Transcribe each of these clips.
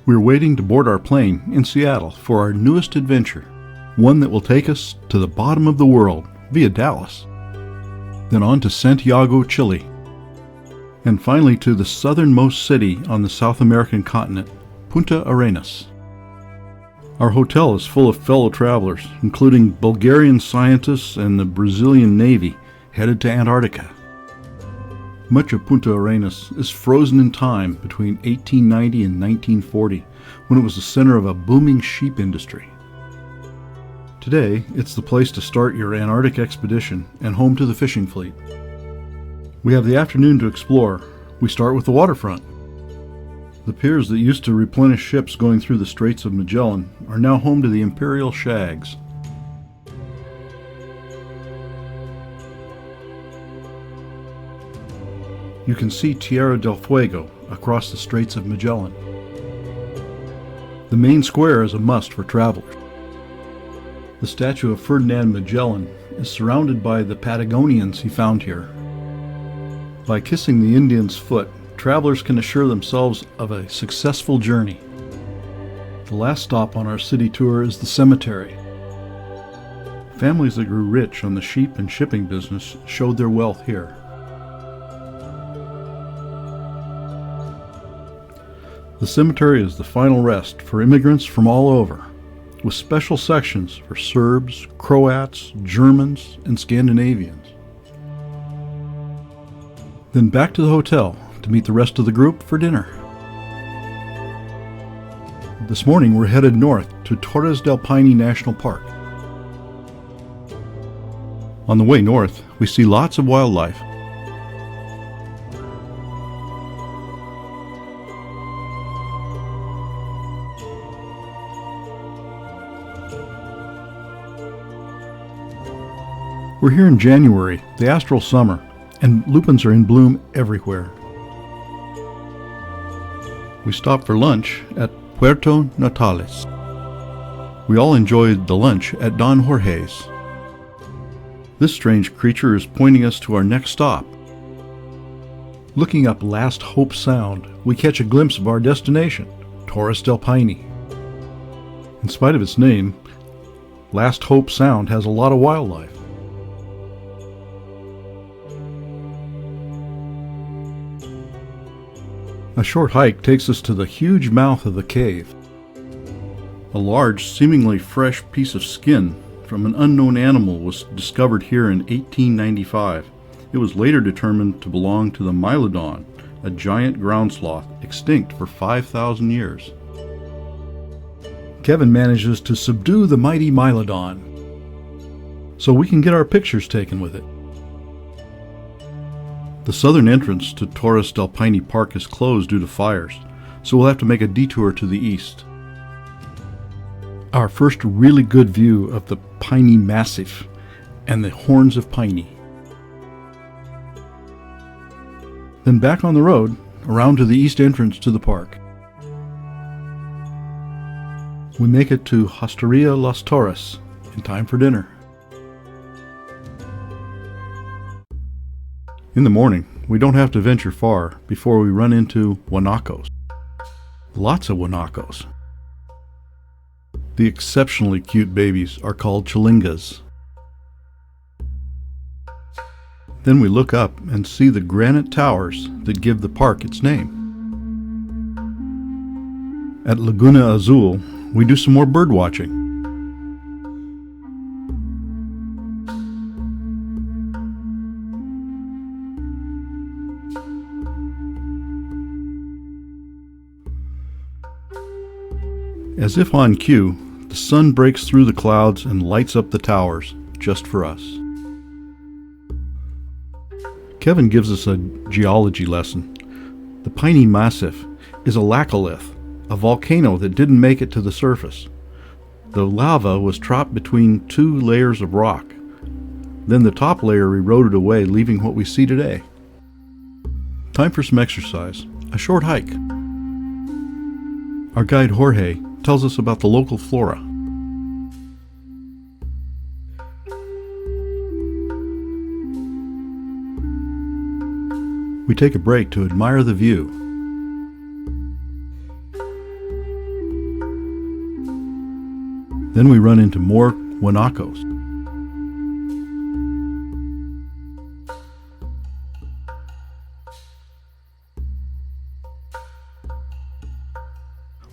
We're waiting to board our plane in Seattle for our newest adventure, one that will take us to the bottom of the world via Dallas, then on to Santiago, Chile, and finally to the southernmost city on the South American continent, Punta Arenas. Our hotel is full of fellow travelers, including Bulgarian scientists and the Brazilian Navy headed to Antarctica. Much of Punta Arenas is frozen in time between 1890 and 1940, when it was the center of a booming sheep industry. Today, it's the place to start your Antarctic expedition and home to the fishing fleet. We have the afternoon to explore. We start with the waterfront. The piers that used to replenish ships going through the Straits of Magellan are now home to the imperial shags. You can see Tierra del Fuego across the Straits of Magellan. The main square is a must for travelers. The statue of Ferdinand Magellan is surrounded by the Patagonians he found here. By kissing the Indian's foot, travelers can assure themselves of a successful journey. The last stop on our city tour is the cemetery. Families that grew rich on the sheep and shipping business showed their wealth here. The cemetery is the final rest for immigrants from all over, with special sections for Serbs, Croats, Germans, and Scandinavians. Then back to the hotel to meet the rest of the group for dinner. This morning we're headed north to Torres del Paine National Park. On the way north, we see lots of wildlife. We're here in January, the astral summer, and lupins are in bloom everywhere. We stopped for lunch at Puerto Natales. We all enjoyed the lunch at Don Jorge's. This strange creature is pointing us to our next stop. Looking up Last Hope Sound, we catch a glimpse of our destination, Torres del Paine. In spite of its name, Last Hope Sound has a lot of wildlife. A short hike takes us to the huge mouth of the cave. A large, seemingly fresh piece of skin from an unknown animal was discovered here in 1895. It was later determined to belong to the Mylodon, a giant ground sloth extinct for 5,000 years. Kevin manages to subdue the mighty Mylodon so we can get our pictures taken with it. The southern entrance to Torres del Paine Park is closed due to fires, so we'll have to make a detour to the east. Our first really good view of the Piney Massif and the Horns of Piney. Then back on the road, around to the east entrance to the park. We make it to Hosteria Las Torres in time for dinner. In the morning, we don't have to venture far before we run into guanacos. Lots of guanacos. The exceptionally cute babies are called chilingas. Then we look up and see the granite towers that give the park its name. At Laguna Azul, we do some more bird watching. As if on cue, the sun breaks through the clouds and lights up the towers, just for us. Kevin gives us a geology lesson. The Piney Massif is a laccolith, a volcano that didn't make it to the surface. The lava was trapped between two layers of rock. Then the top layer eroded away, leaving what we see today. Time for some exercise, a short hike. Our guide Jorge tells us about the local flora. We take a break to admire the view. Then we run into more guanacos.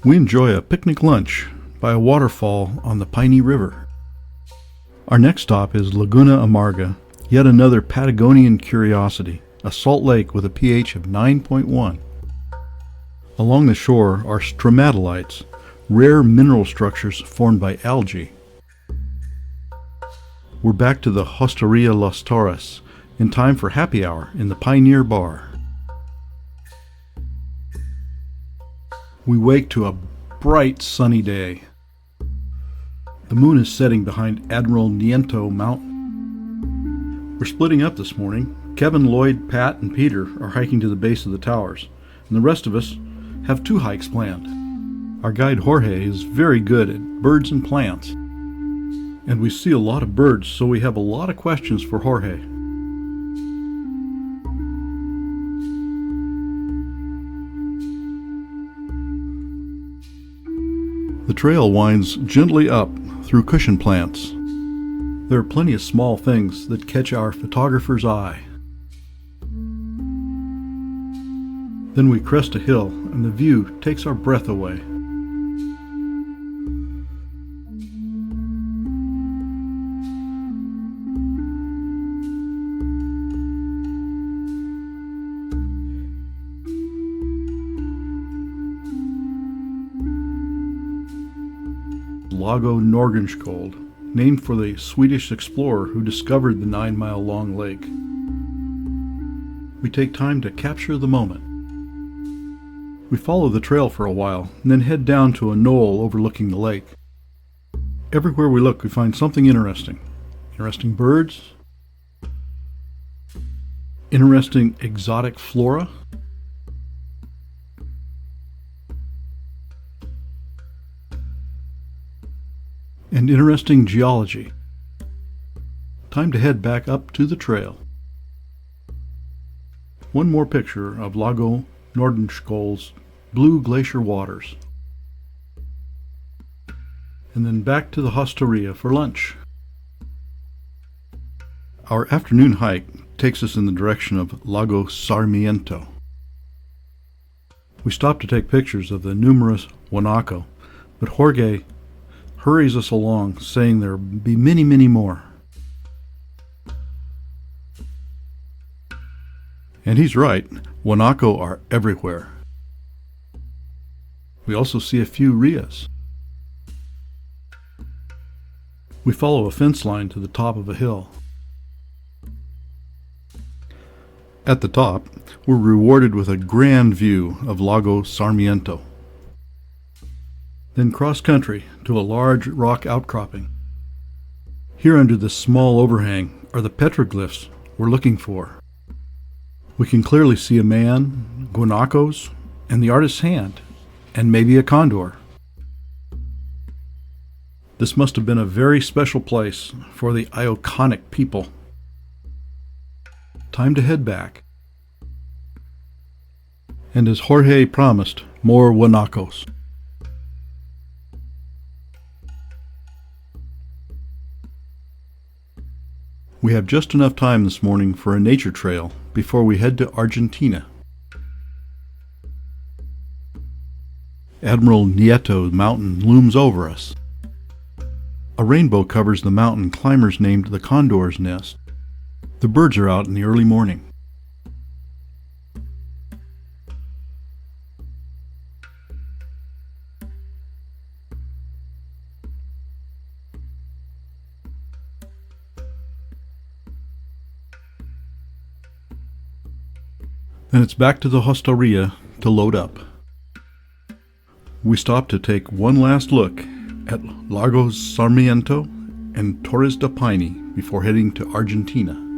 We enjoy a picnic lunch by a waterfall on the Paine River. Our next stop is Laguna Amarga, yet another Patagonian curiosity, a salt lake with a pH of 9.1. Along the shore are stromatolites, rare mineral structures formed by algae. We're back to the Hosteria Las Torres in time for happy hour in the Pioneer Bar. We wake to a bright sunny day. The moon is setting behind Admiral Nieto Mountain. We're splitting up this morning. Kevin, Lloyd, Pat, and Peter are hiking to the base of the towers, and the rest of us have 2 hikes planned. Our guide Jorge is very good at birds and plants, and we see a lot of birds, so we have a lot of questions for Jorge. The trail winds gently up through cushion plants. There are plenty of small things that catch our photographer's eye. Then we crest a hill, and the view takes our breath away. Lago Nordenskjöld, named for the Swedish explorer who discovered the 9-mile-long lake. We take time to capture the moment. We follow the trail for a while, and then head down to a knoll overlooking the lake. Everywhere we look, we find something interesting. Interesting birds, interesting exotic flora, and interesting geology. Time to head back up to the trail. One more picture of Lago Nordenskjöld's blue glacier waters. And then back to the Hosteria for lunch. Our afternoon hike takes us in the direction of Lago Sarmiento. We stop to take pictures of the numerous guanaco, but Jorge hurries us along, saying there will be many, many more. And he's right, guanaco are everywhere. We also see a few rheas. We follow a fence line to the top of a hill. At the top, we're rewarded with a grand view of Lago Sarmiento. Then cross country to a large rock outcropping. Here under this small overhang are the petroglyphs we're looking for. We can clearly see a man, guanacos, and the artist's hand, and maybe a condor. This must have been a very special place for the Ioconic people. Time to head back. And as Jorge promised, more guanacos. We have just enough time this morning for a nature trail before we head to Argentina. Admiral Nieto Mountain looms over us. A rainbow covers the mountain climbers named the Condor's Nest. The birds are out in the early morning. Then it's back to the Hosteria to load up. We stop to take one last look at Lagos Sarmiento and Torres del Paine before heading to Argentina.